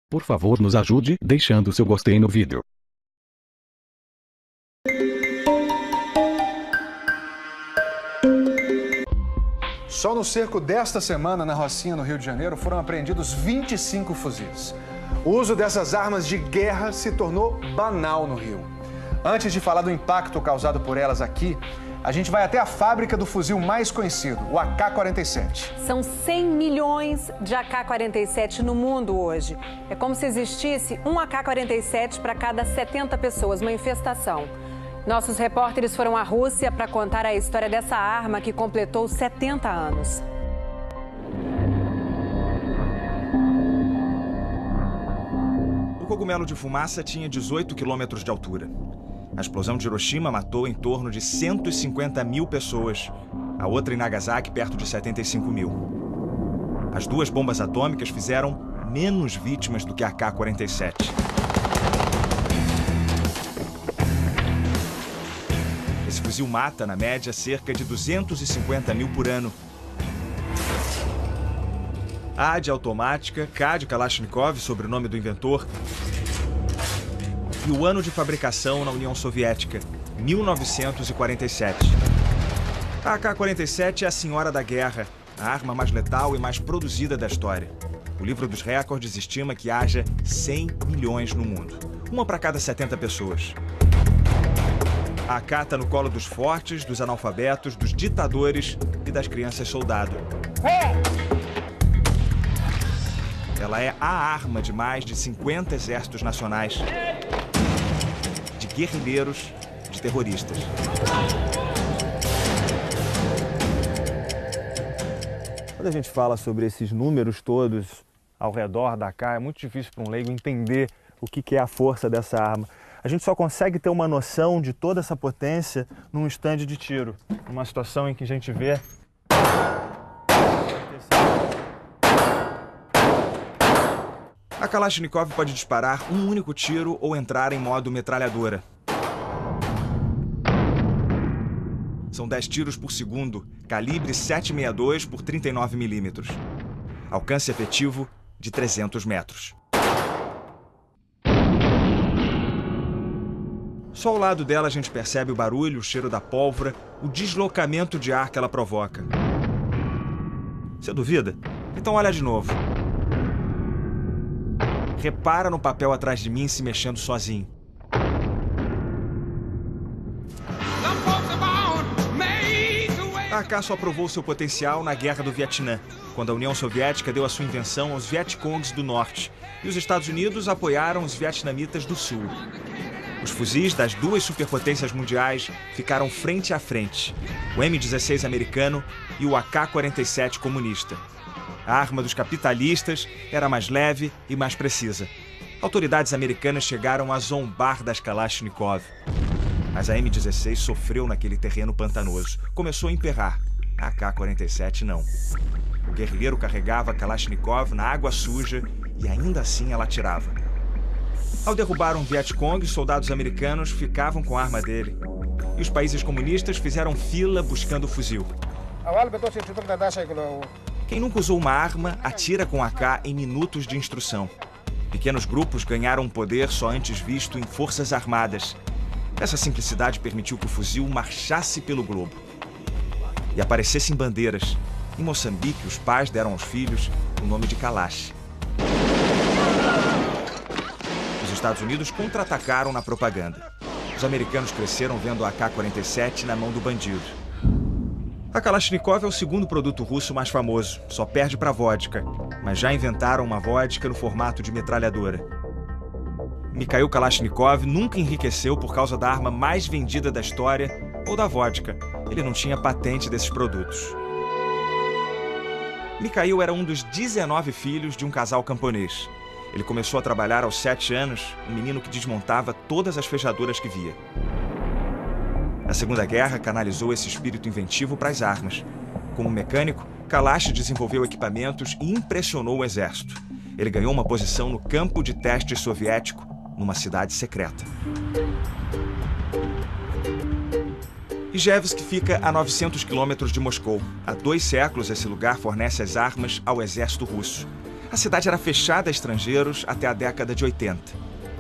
Por favor, nos ajude deixando seu gostei no vídeo. Só no cerco desta semana, na Rocinha, no Rio de Janeiro, foram apreendidos 25 fuzis. O uso dessas armas de guerra se tornou banal no Rio. Antes de falar do impacto causado por elas aqui, a gente vai até a fábrica do fuzil mais conhecido, o AK-47. São 100 milhões de AK-47 no mundo hoje. É como se existisse um AK-47 para cada 70 pessoas, uma infestação. Nossos repórteres foram à Rússia para contar a história dessa arma que completou 70 anos. O cogumelo de fumaça tinha 18 quilômetros de altura. A explosão de Hiroshima matou em torno de 150 mil pessoas. A outra em Nagasaki, perto de 75 mil. As duas bombas atômicas fizeram menos vítimas do que a AK-47. Esse fuzil mata, na média, cerca de 250 mil por ano. A de automática, K de Kalashnikov, sobrenome do inventor, e o ano de fabricação na União Soviética, 1947. A AK-47 é a senhora da guerra, a arma mais letal e mais produzida da história. O livro dos recordes estima que haja 100 milhões no mundo, uma para cada 70 pessoas. A AK está no colo dos fortes, dos analfabetos, dos ditadores e das crianças soldado. Ela é a arma de mais de 50 exércitos nacionais, de guerrilheiros, de terroristas. Quando a gente fala sobre esses números todos ao redor da AK, é muito difícil para um leigo entender o que é a força dessa arma. A gente só consegue ter uma noção de toda essa potência num estande de tiro, numa situação em que a gente vê a Kalashnikov pode disparar um único tiro ou entrar em modo metralhadora. São 10 tiros por segundo, calibre 7,62 por 39 milímetros. Alcance efetivo de 300 metros. Só ao lado dela a gente percebe o barulho, o cheiro da pólvora, o deslocamento de ar que ela provoca. Você duvida? Então olha de novo. Repara no papel atrás de mim se mexendo sozinho. A AK só provou seu potencial na Guerra do Vietnã, quando a União Soviética deu a sua invenção aos Vietcongs do Norte e os Estados Unidos apoiaram os vietnamitas do Sul. Os fuzis das duas superpotências mundiais ficaram frente a frente, o M16 americano e o AK-47 comunista. A arma dos capitalistas era mais leve e mais precisa. Autoridades americanas chegaram a zombar das Kalashnikov. Mas a M16 sofreu naquele terreno pantanoso. Começou a emperrar. A AK-47 não. O guerrilheiro carregava a Kalashnikov na água suja e ainda assim ela atirava. Ao derrubar um Vietcong, os soldados americanos ficavam com a arma dele. E os países comunistas fizeram fila buscando o fuzil. Quem nunca usou uma arma, atira com AK em minutos de instrução. Pequenos grupos ganharam um poder só antes visto em forças armadas. Essa simplicidade permitiu que o fuzil marchasse pelo globo e aparecesse em bandeiras. Em Moçambique, os pais deram aos filhos o nome de Kalash. Os Estados Unidos contra-atacaram na propaganda. Os americanos cresceram vendo a AK-47 na mão do bandido. A Kalashnikov é o segundo produto russo mais famoso, só perde para a vodka, mas já inventaram uma vodka no formato de metralhadora. Mikhail Kalashnikov nunca enriqueceu por causa da arma mais vendida da história ou da vodka. Ele não tinha patente desses produtos. Mikhail era um dos 19 filhos de um casal camponês. Ele começou a trabalhar aos 7 anos, um menino que desmontava todas as fechaduras que via. Na Segunda Guerra, canalizou esse espírito inventivo para as armas. Como mecânico, Kalash desenvolveu equipamentos e impressionou o exército. Ele ganhou uma posição no campo de teste soviético, numa cidade secreta. Ijevsk fica a 900 quilômetros de Moscou. Há 2 séculos, esse lugar fornece as armas ao exército russo. A cidade era fechada a estrangeiros até a década de 80.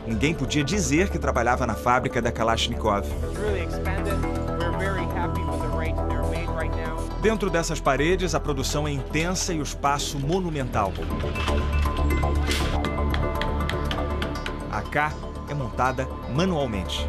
Ninguém podia dizer que trabalhava na fábrica da Kalashnikov. Dentro dessas paredes, a produção é intensa e o espaço monumental. A AK é montada manualmente.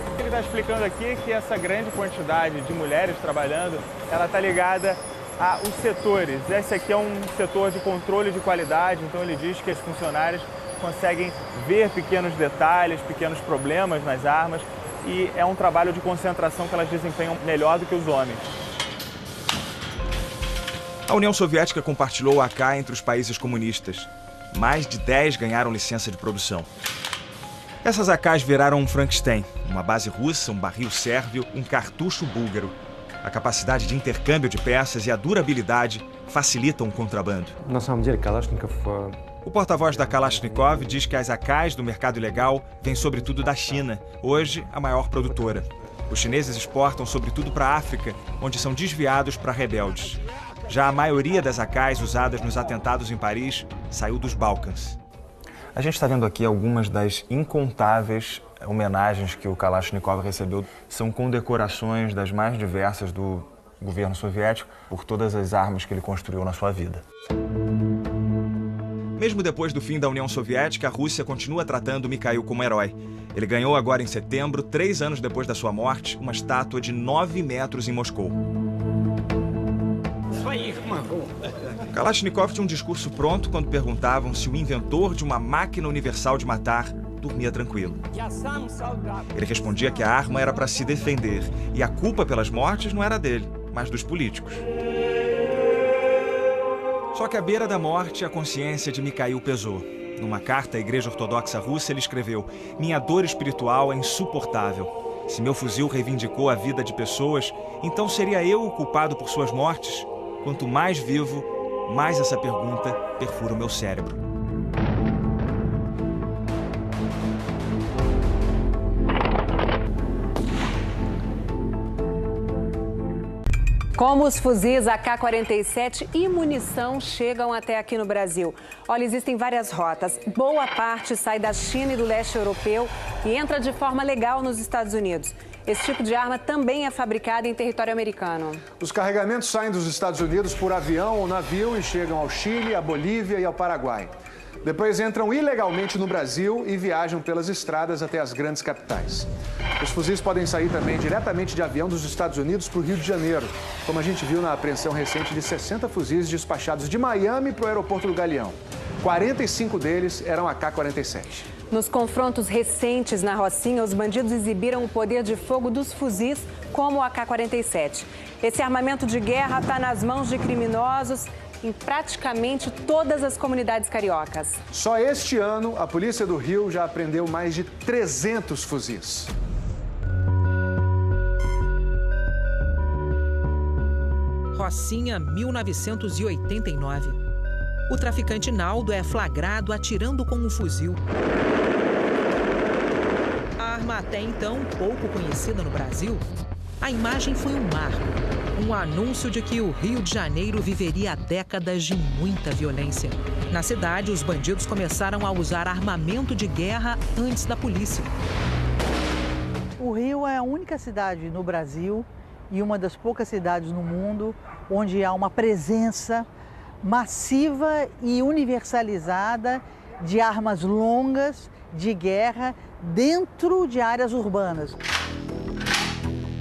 O que ele está explicando aqui é que essa grande quantidade de mulheres trabalhando, ela está ligada aos setores. Esse aqui é um setor de controle de qualidade, então ele diz que as funcionárias conseguem ver pequenos detalhes, pequenos problemas nas armas e é um trabalho de concentração que elas desempenham melhor do que os homens. A União Soviética compartilhou a AK entre os países comunistas. Mais de 10 ganharam licença de produção. Essas AKs viraram um Frankenstein, uma base russa, um barril sérvio, um cartucho búlgaro. A capacidade de intercâmbio de peças e a durabilidade facilitam o contrabando. O porta-voz da Kalashnikov diz que as AKs do mercado ilegal vêm sobretudo da China, hoje a maior produtora. Os chineses exportam sobretudo para a África, onde são desviados para rebeldes. Já a maioria das AKs usadas nos atentados em Paris saiu dos Balcãs. A gente está vendo aqui algumas das incontáveis homenagens que o Kalashnikov recebeu. São condecorações das mais diversas do governo soviético por todas as armas que ele construiu na sua vida. Mesmo depois do fim da União Soviética, a Rússia continua tratando Mikhail como herói. Ele ganhou agora em setembro, 3 anos depois da sua morte, uma estátua de 9 metros em Moscou. Kalashnikov tinha um discurso pronto quando perguntavam se o inventor de uma máquina universal de matar dormia tranquilo. Ele respondia que a arma era para se defender e a culpa pelas mortes não era dele, mas dos políticos. Só que à beira da morte, a consciência de Mikhail pesou. Numa carta à Igreja Ortodoxa Russa, ele escreveu: "Minha dor espiritual é insuportável. Se meu fuzil reivindicou a vida de pessoas, então seria eu o culpado por suas mortes? Quanto mais vivo, mais essa pergunta perfura o meu cérebro." Como os fuzis AK-47 e munição chegam até aqui no Brasil? Olha, existem várias rotas. Boa parte sai da China e do leste europeu e entra de forma legal nos Estados Unidos. Esse tipo de arma também é fabricada em território americano. Os carregamentos saem dos Estados Unidos por avião ou navio e chegam ao Chile, à Bolívia e ao Paraguai. Depois entram ilegalmente no Brasil e viajam pelas estradas até as grandes capitais. Os fuzis podem sair também diretamente de avião dos Estados Unidos para o Rio de Janeiro, como a gente viu na apreensão recente de 60 fuzis despachados de Miami para o aeroporto do Galeão. 45 deles eram AK-47. Nos confrontos recentes na Rocinha, os bandidos exibiram o poder de fogo dos fuzis, como o AK-47. Esse armamento de guerra está nas mãos de criminosos em praticamente todas as comunidades cariocas. Só este ano, a Polícia do Rio já apreendeu mais de 300 fuzis. Rocinha, 1989. O traficante Naldo é flagrado atirando com um fuzil. A arma até então pouco conhecida no Brasil, a imagem foi um marco. Um anúncio de que o Rio de Janeiro viveria décadas de muita violência. Na cidade, os bandidos começaram a usar armamento de guerra antes da polícia. O Rio é a única cidade no Brasil e uma das poucas cidades no mundo onde há uma presença massiva e universalizada de armas longas de guerra dentro de áreas urbanas.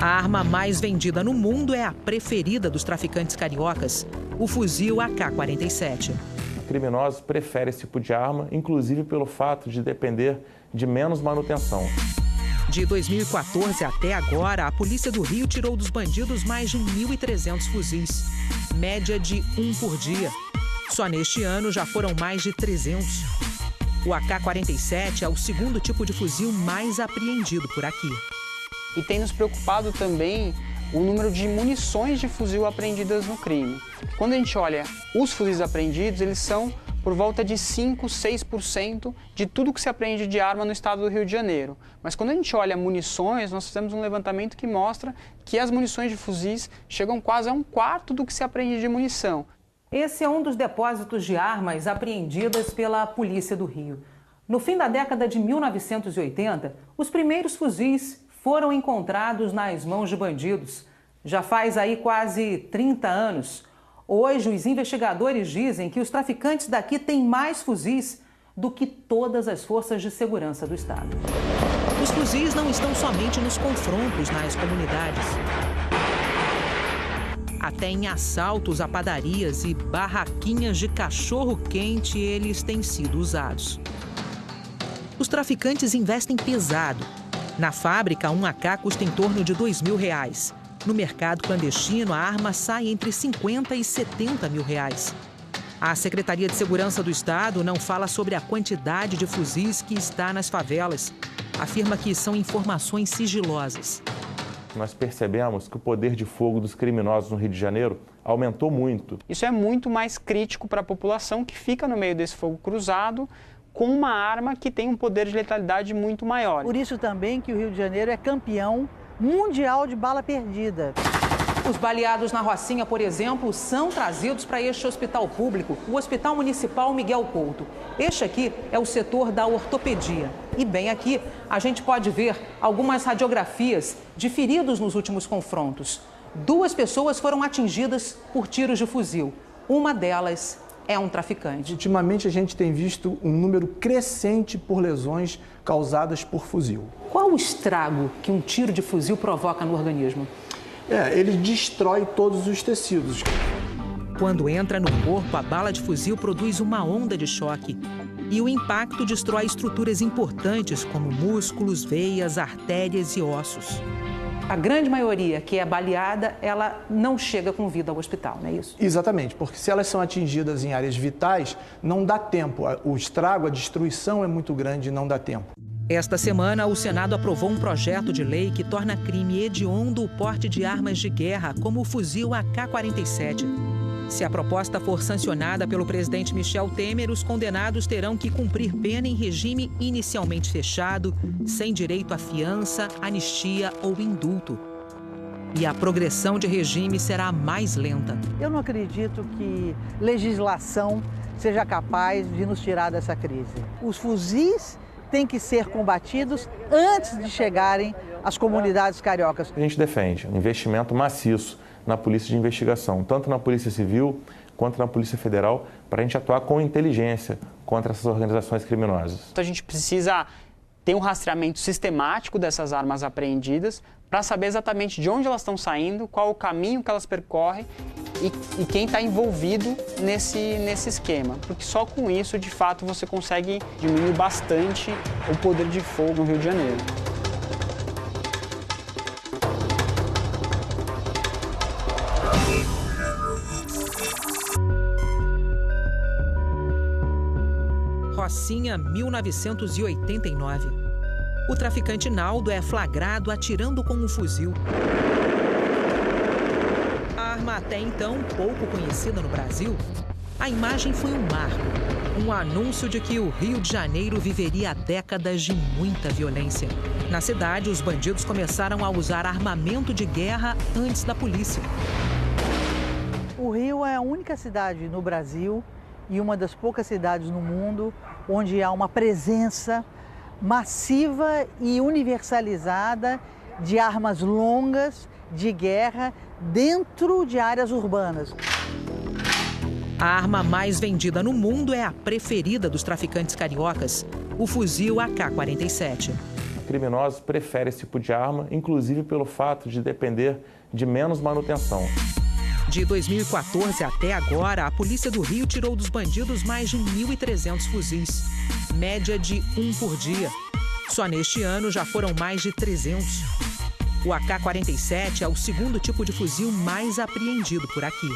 A arma mais vendida no mundo é a preferida dos traficantes cariocas, o fuzil AK-47. Criminosos preferem esse tipo de arma, inclusive pelo fato de depender de menos manutenção. De 2014 até agora, a Polícia do Rio tirou dos bandidos mais de 1.300 fuzis, média de 1 por dia. Só neste ano já foram mais de 300. O AK-47 é o segundo tipo de fuzil mais apreendido por aqui. E tem nos preocupado também o número de munições de fuzil apreendidas no crime. Quando a gente olha os fuzis apreendidos, eles são por volta de 5, 6% de tudo que se apreende de arma no estado do Rio de Janeiro. Mas quando a gente olha munições, nós fizemos um levantamento que mostra que as munições de fuzis chegam quase a 1/4 do que se apreende de munição. Esse é um dos depósitos de armas apreendidas pela Polícia do Rio. No fim da década de 1980, os primeiros fuzis foram encontrados nas mãos de bandidos. Já faz aí quase 30 anos. Hoje, os investigadores dizem que os traficantes daqui têm mais fuzis do que todas as forças de segurança do estado. Os fuzis não estão somente nos confrontos nas comunidades. Até em assaltos a padarias e barraquinhas de cachorro-quente eles têm sido usados. Os traficantes investem pesado. Na fábrica, um AK custa em torno de R$2.000. No mercado clandestino, a arma sai entre 50 e 70 mil reais. A Secretaria de Segurança do Estado não fala sobre a quantidade de fuzis que está nas favelas. Afirma que são informações sigilosas. Nós percebemos que o poder de fogo dos criminosos no Rio de Janeiro aumentou muito. Isso é muito mais crítico para a população que fica no meio desse fogo cruzado com uma arma que tem um poder de letalidade muito maior. Por isso também que o Rio de Janeiro é campeão mundial de bala perdida. Os baleados na Rocinha, por exemplo, são trazidos para este hospital público, o Hospital Municipal Miguel Couto. Este aqui é o setor da ortopedia. E bem aqui, a gente pode ver algumas radiografias de feridos nos últimos confrontos. 2 pessoas foram atingidas por tiros de fuzil. Uma delas é um traficante. Ultimamente, a gente tem visto um número crescente por lesões causadas por fuzil. Qual o estrago que um tiro de fuzil provoca no organismo? Ele destrói todos os tecidos. Quando entra no corpo, a bala de fuzil produz uma onda de choque. E o impacto destrói estruturas importantes como músculos, veias, artérias e ossos. A grande maioria que é baleada, ela não chega com vida ao hospital, não é isso? Exatamente, porque se elas são atingidas em áreas vitais, não dá tempo. O estrago, a destruição é muito grande e não dá tempo. Esta semana, o Senado aprovou um projeto de lei que torna crime hediondo o porte de armas de guerra, como o fuzil AK-47. Se a proposta for sancionada pelo presidente Michel Temer, os condenados terão que cumprir pena em regime inicialmente fechado, sem direito à fiança, anistia ou indulto. E a progressão de regime será mais lenta. Eu não acredito que legislação seja capaz de nos tirar dessa crise. Os fuzis têm que ser combatidos antes de chegarem às comunidades cariocas. A gente defende um investimento maciço na polícia de investigação, tanto na Polícia Civil quanto na Polícia Federal, para a gente atuar com inteligência contra essas organizações criminosas. Então a gente precisa ter um rastreamento sistemático dessas armas apreendidas para saber exatamente de onde elas estão saindo, qual o caminho que elas percorrem e quem está envolvido nesse esquema. Porque só com isso, de fato, você consegue diminuir bastante o poder de fogo no Rio de Janeiro. Rocinha, 1989. O traficante Naldo é flagrado atirando com um fuzil. A arma até então pouco conhecida no Brasil, a imagem foi um marco. Um anúncio de que o Rio de Janeiro viveria décadas de muita violência. Na cidade, os bandidos começaram a usar armamento de guerra antes da polícia. O Rio é a única cidade no Brasil e uma das poucas cidades no mundo onde há uma presença massiva e universalizada de armas longas de guerra dentro de áreas urbanas. A arma mais vendida no mundo é a preferida dos traficantes cariocas, o fuzil AK-47. Criminosos preferem esse tipo de arma, inclusive pelo fato de depender de menos manutenção. De 2014 até agora, a Polícia do Rio tirou dos bandidos mais de 1.300 fuzis, média de 1 por dia. Só neste ano já foram mais de 300. O AK-47 é o segundo tipo de fuzil mais apreendido por aqui.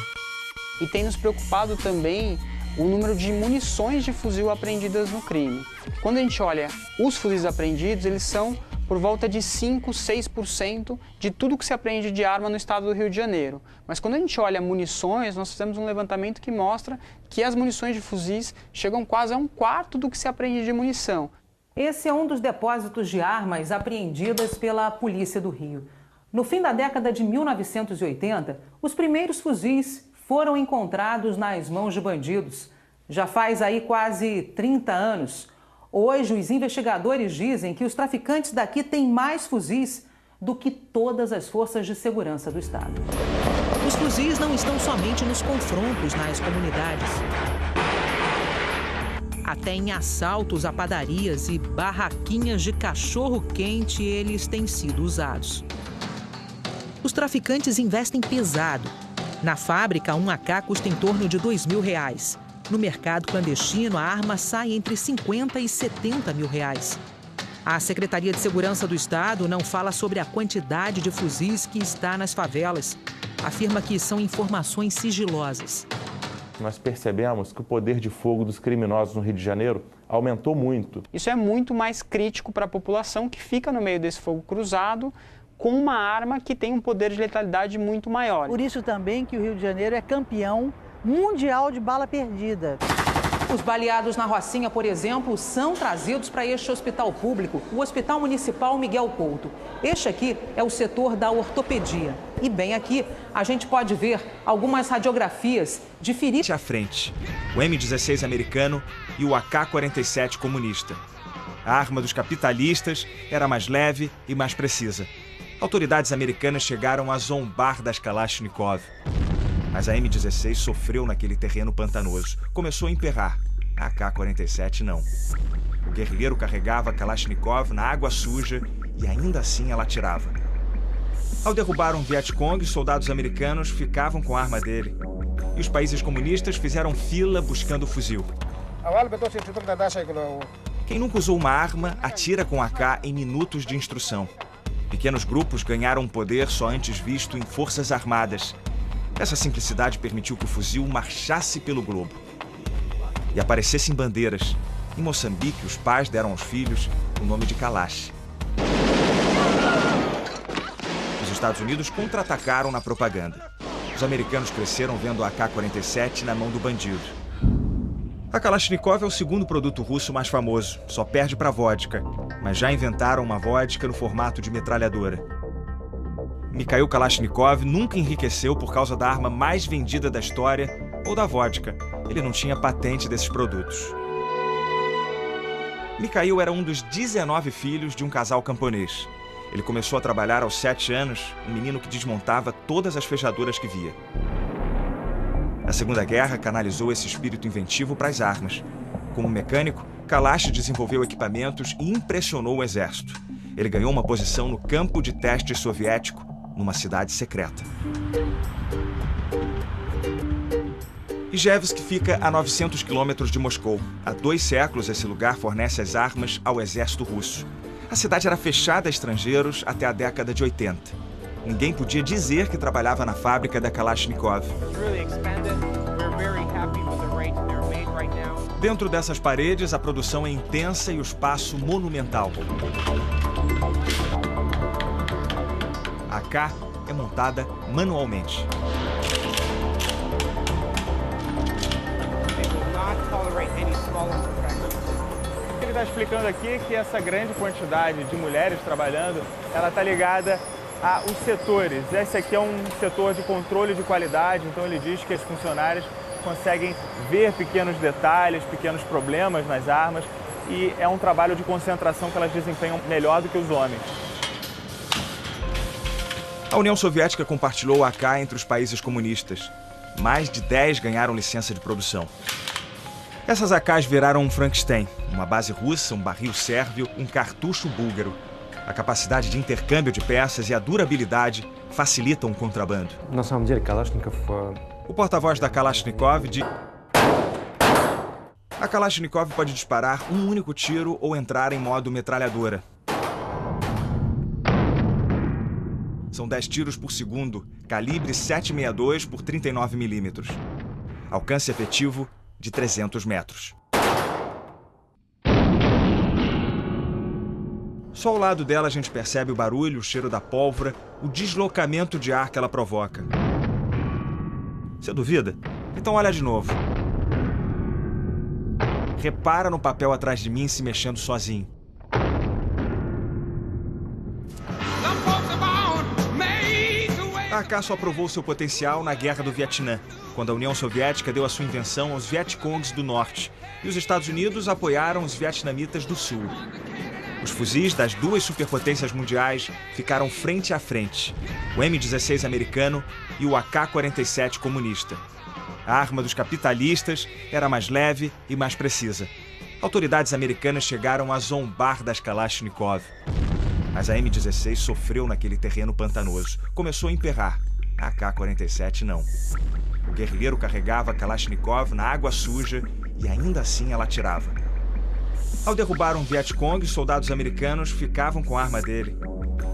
E tem nos preocupado também o número de munições de fuzil apreendidas no crime. Quando a gente olha os fuzis apreendidos, eles são por volta de 5, 6% de tudo que se apreende de arma no estado do Rio de Janeiro. Mas quando a gente olha munições, nós fizemos um levantamento que mostra que as munições de fuzis chegam quase a 1/4 do que se apreende de munição. Esse é um dos depósitos de armas apreendidas pela Polícia do Rio. No fim da década de 1980, os primeiros fuzis foram encontrados nas mãos de bandidos. Já faz aí quase 30 anos. Hoje, os investigadores dizem que os traficantes daqui têm mais fuzis do que todas as forças de segurança do estado. Os fuzis não estão somente nos confrontos nas comunidades. Até em assaltos a padarias e barraquinhas de cachorro-quente eles têm sido usados. Os traficantes investem pesado. Na fábrica, um AK custa em torno de R$2.000. No mercado clandestino, a arma sai entre R$50 e R$70.000. A Secretaria de Segurança do Estado não fala sobre a quantidade de fuzis que está nas favelas. Afirma que são informações sigilosas. Nós percebemos que o poder de fogo dos criminosos no Rio de Janeiro aumentou muito. Isso é muito mais crítico para a população que fica no meio desse fogo cruzado com uma arma que tem um poder de letalidade muito maior. Por isso também que o Rio de Janeiro é campeão mundial de bala perdida. Os baleados na Rocinha, por exemplo, são trazidos para este hospital público, o Hospital Municipal Miguel Couto. Este aqui é o setor da ortopedia. E bem aqui, a gente pode ver algumas radiografias de feridas. À frente, o M16 americano e o AK-47 comunista. A arma dos capitalistas era mais leve e mais precisa. Autoridades americanas chegaram a zombar das Kalashnikov. Mas a M16 sofreu naquele terreno pantanoso. Começou a emperrar. A AK-47 não. O guerrilheiro carregava a Kalashnikov na água suja e ainda assim ela atirava. Ao derrubar um Vietcong, soldados americanos ficavam com a arma dele. E os países comunistas fizeram fila buscando o fuzil. Quem nunca usou uma arma, atira com AK em minutos de instrução. Pequenos grupos ganharam um poder só antes visto em forças armadas. Essa simplicidade permitiu que o fuzil marchasse pelo globo e aparecesse em bandeiras. Em Moçambique, os pais deram aos filhos o nome de Kalash. Os Estados Unidos contra-atacaram na propaganda. Os americanos cresceram vendo a AK-47 na mão do bandido. A Kalashnikov é o segundo produto russo mais famoso, só perde para a vodka, mas já inventaram uma vodka no formato de metralhadora. Mikhail Kalashnikov nunca enriqueceu por causa da arma mais vendida da história ou da vodka. Ele não tinha patente desses produtos. Mikhail era um dos 19 filhos de um casal camponês. Ele começou a trabalhar aos 7 anos, um menino que desmontava todas as fechaduras que via. Na Segunda Guerra, canalizou esse espírito inventivo para as armas. Como mecânico, Kalash desenvolveu equipamentos e impressionou o exército. Ele ganhou uma posição no campo de teste soviético, numa cidade secreta. Ijevsk fica a 900 quilômetros de Moscou. Há 2 séculos, esse lugar fornece as armas ao exército russo. A cidade era fechada a estrangeiros até a década de 80. Ninguém podia dizer que trabalhava na fábrica da Kalashnikov. Dentro dessas paredes, a produção é intensa e o espaço monumental. A AK é montada manualmente. Ele está explicando aqui que essa grande quantidade de mulheres trabalhando, ela está ligada aos setores. Esse aqui é um setor de controle de qualidade, então ele diz que as funcionárias conseguem ver pequenos detalhes, pequenos problemas nas armas e é um trabalho de concentração que elas desempenham melhor do que os homens. A União Soviética compartilhou a AK entre os países comunistas. Mais de 10 ganharam licença de produção. Essas AKs viraram um Frankenstein, uma base russa, um barril sérvio, um cartucho búlgaro. A capacidade de intercâmbio de peças e a durabilidade facilitam o contrabando. O porta-voz da Kalashnikov diz: a Kalashnikov pode disparar um único tiro ou entrar em modo metralhadora. São 10 tiros por segundo, calibre 7,62 por 39 milímetros. Alcance efetivo de 300 metros. Só ao lado dela a gente percebe o barulho, o cheiro da pólvora, o deslocamento de ar que ela provoca. Você duvida? Então olha de novo. Repara no papel atrás de mim se mexendo sozinho. A AK só provou seu potencial na Guerra do Vietnã, quando a União Soviética deu a sua invenção aos Vietcongs do Norte e os Estados Unidos apoiaram os vietnamitas do Sul. Os fuzis das duas superpotências mundiais ficaram frente a frente, o M16 americano e o AK-47 comunista. A arma dos capitalistas era mais leve e mais precisa. Autoridades americanas chegaram a zombar das Kalashnikov. Mas a M16 sofreu naquele terreno pantanoso. Começou a emperrar. A AK-47 não. O guerrilheiro carregava a Kalashnikov na água suja e ainda assim ela atirava. Ao derrubar um Vietcong, os soldados americanos ficavam com a arma dele.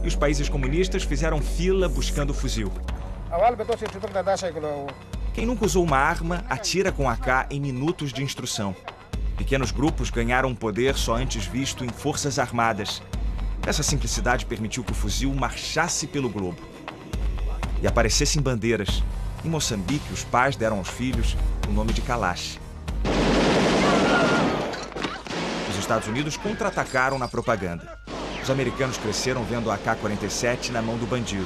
E os países comunistas fizeram fila buscando o fuzil. Quem nunca usou uma arma, atira com AK em minutos de instrução. Pequenos grupos ganharam um poder só antes visto em forças armadas. Essa simplicidade permitiu que o fuzil marchasse pelo globo e aparecesse em bandeiras. Em Moçambique, os pais deram aos filhos o nome de Kalash. Os Estados Unidos contra-atacaram na propaganda. Os americanos cresceram vendo a AK-47 na mão do bandido.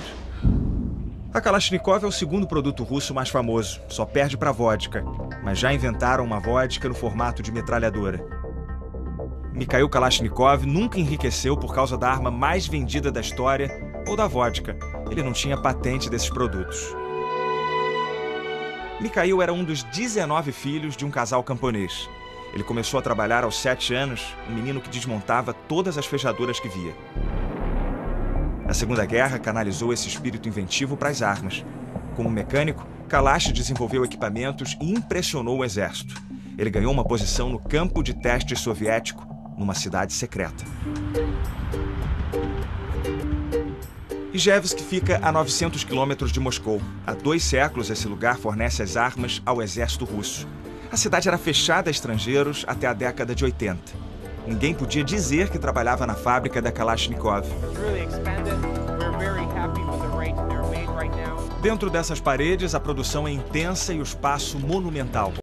A Kalashnikov é o segundo produto russo mais famoso, só perde para a vodka, mas já inventaram uma vodka no formato de metralhadora. Mikhail Kalashnikov nunca enriqueceu por causa da arma mais vendida da história ou da vodka. Ele não tinha patente desses produtos. Mikhail era um dos 19 filhos de um casal camponês. Ele começou a trabalhar aos 7 anos, um menino que desmontava todas as fechaduras que via. Na Segunda Guerra, canalizou esse espírito inventivo para as armas. Como mecânico, Kalash desenvolveu equipamentos e impressionou o exército. Ele ganhou uma posição no campo de teste soviético, numa cidade secreta. Ijevsk fica a 900 quilômetros de Moscou. Há 2 séculos, esse lugar fornece as armas ao exército russo. A cidade era fechada a estrangeiros até a década de 80. Ninguém podia dizer que trabalhava na fábrica da Kalashnikov. Dentro dessas paredes, a produção é intensa e o espaço monumental.